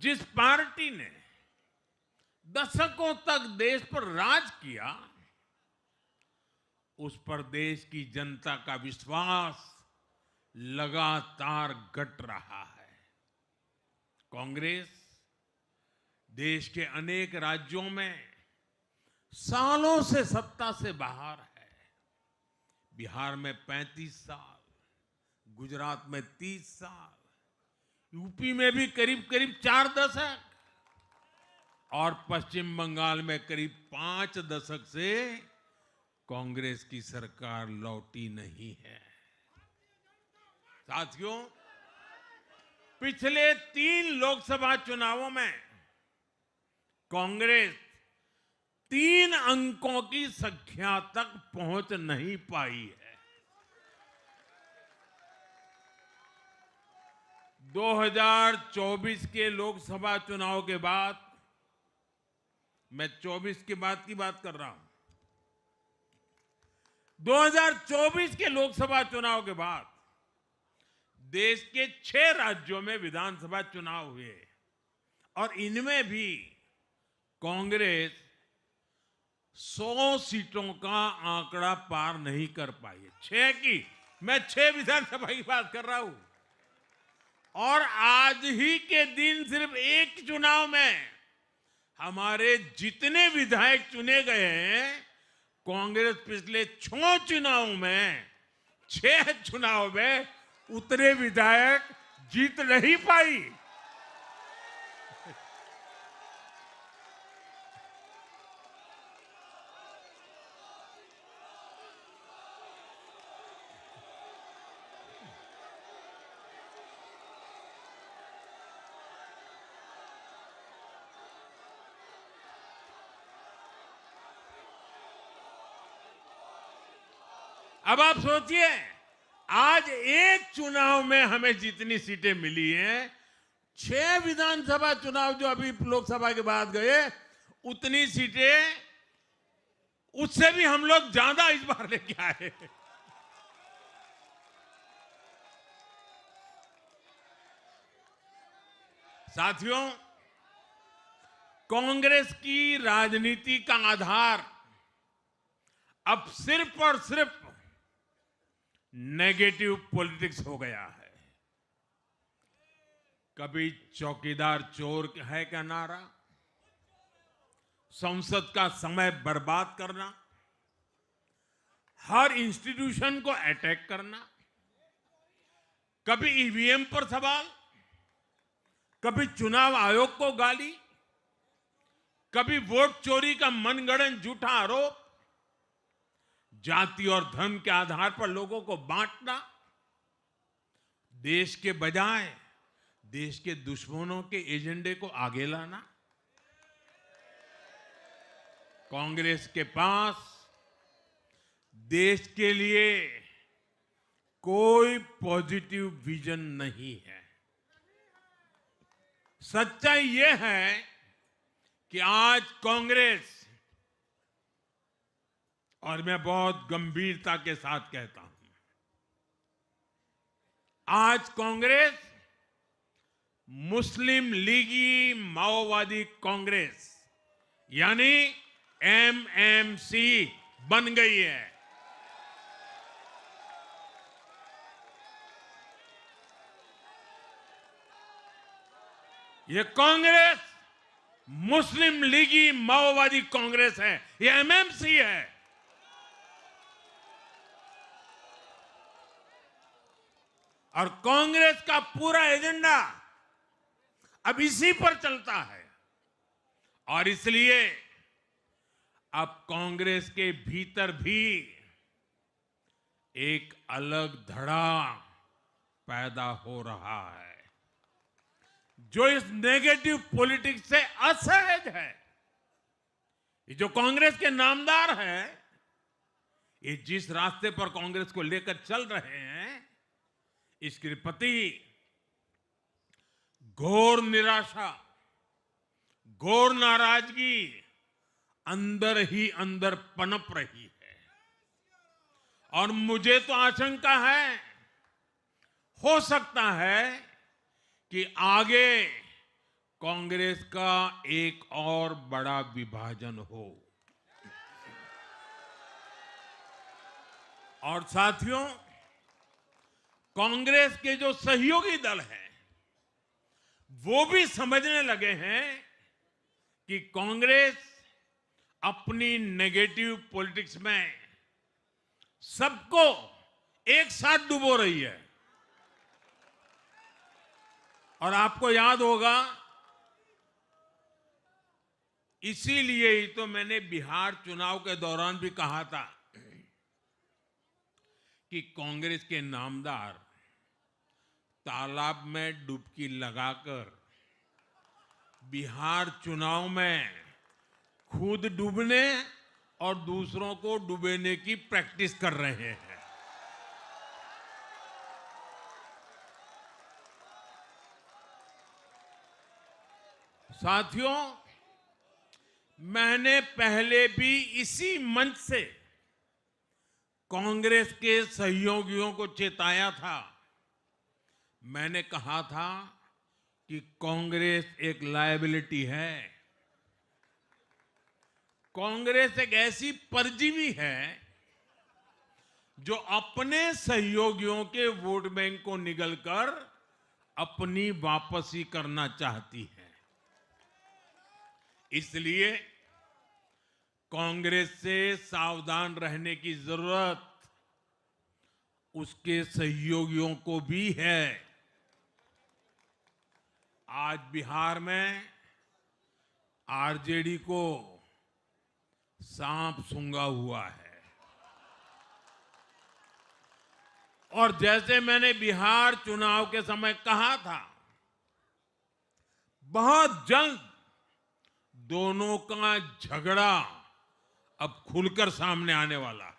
जिस पार्टी ने दशकों तक देश पर राज किया, उस पर देश की जनता का विश्वास लगातार घट रहा है। कांग्रेस देश के अनेक राज्यों में सालों से सत्ता से बाहर है। बिहार में 35 साल, गुजरात में 30 साल, यूपी में भी करीब करीब 4 दशक और पश्चिम बंगाल में करीब 5 दशक से कांग्रेस की सरकार लौटी नहीं है। साथियों, पिछले 3 लोकसभा चुनावों में कांग्रेस 3 अंकों की संख्या तक पहुंच नहीं पाई है। 2024 के लोकसभा चुनाव के बाद, मैं 24 के बाद की बात कर रहा हूं, 2024 के लोकसभा चुनाव के बाद देश के 6 राज्यों में विधानसभा चुनाव हुए और इनमें भी कांग्रेस 100 सीटों का आंकड़ा पार नहीं कर पाई है। 6 की, मैं 6 विधानसभा की बात कर रहा हूं। और आज ही के दिन सिर्फ एक चुनाव में हमारे जितने विधायक चुने गए हैं, कांग्रेस पिछले 6 चुनावों में 6 चुनाव में उतने विधायक जीत नहीं पाई। अब आप सोचिए, आज एक चुनाव में हमें जितनी सीटें मिली हैं, 6 विधानसभा चुनाव जो अभी लोकसभा के बाद गए, उतनी सीटें उससे भी हम लोग ज्यादा इस बार लेके आए। साथियों, कांग्रेस की राजनीति का आधार अब सिर्फ और सिर्फ नेगेटिव पॉलिटिक्स हो गया है। कभी चौकीदार चोर है का नारा, संसद का समय बर्बाद करना, हर इंस्टीट्यूशन को अटैक करना, कभी ईवीएम पर सवाल, कभी चुनाव आयोग को गाली, कभी वोट चोरी का मनगढ़ंत झूठा आरोप, जाति और धर्म के आधार पर लोगों को बांटना, देश के बजाय देश के दुश्मनों के एजेंडे को आगे लाना। कांग्रेस के पास देश के लिए कोई पॉजिटिव विजन नहीं है। सच्चाई यह है कि आज कांग्रेस, और मैं बहुत गंभीरता के साथ कहता हूं, आज कांग्रेस मुस्लिम लीगी माओवादी कांग्रेस यानी एमएमसी बन गई है। ये कांग्रेस मुस्लिम लीगी माओवादी कांग्रेस है, ये एमएमसी है। और कांग्रेस का पूरा एजेंडा अब इसी पर चलता है। और इसलिए अब कांग्रेस के भीतर भी एक अलग धड़ा पैदा हो रहा है, जो इस नेगेटिव पॉलिटिक्स से असहज है। ये जो कांग्रेस के नामदार हैं, ये जिस रास्ते पर कांग्रेस को लेकर चल रहे हैं, इसके प्रति घोर निराशा, घोर नाराजगी अंदर ही अंदर पनप रही है। और मुझे तो आशंका है, हो सकता है कि आगे कांग्रेस का एक और बड़ा विभाजन हो। और साथियों, कांग्रेस के जो सहयोगी दल हैं वो भी समझने लगे हैं कि कांग्रेस अपनी नेगेटिव पॉलिटिक्स में सबको एक साथ डुबो रही है। और आपको याद होगा, इसीलिए ही तो मैंने बिहार चुनाव के दौरान भी कहा था कि कांग्रेस के नामदार तालाब में डुबकी लगाकर बिहार चुनाव में खुद डूबने और दूसरों को डुबोने की प्रैक्टिस कर रहे हैं। साथियों, मैंने पहले भी इसी मंच से कांग्रेस के सहयोगियों को चेताया था। मैंने कहा था कि कांग्रेस एक लायबिलिटी है। कांग्रेस एक ऐसी परजीवी है जो अपने सहयोगियों के वोट बैंक को निगलकर अपनी वापसी करना चाहती है। इसलिए कांग्रेस से सावधान रहने की जरूरत उसके सहयोगियों को भी है। आज बिहार में आरजेडी को सांप सूंघा हुआ है। और जैसे मैंने बिहार चुनाव के समय कहा था, बहुत जल्द दोनों का झगड़ा अब खुलकर सामने आने वाला है।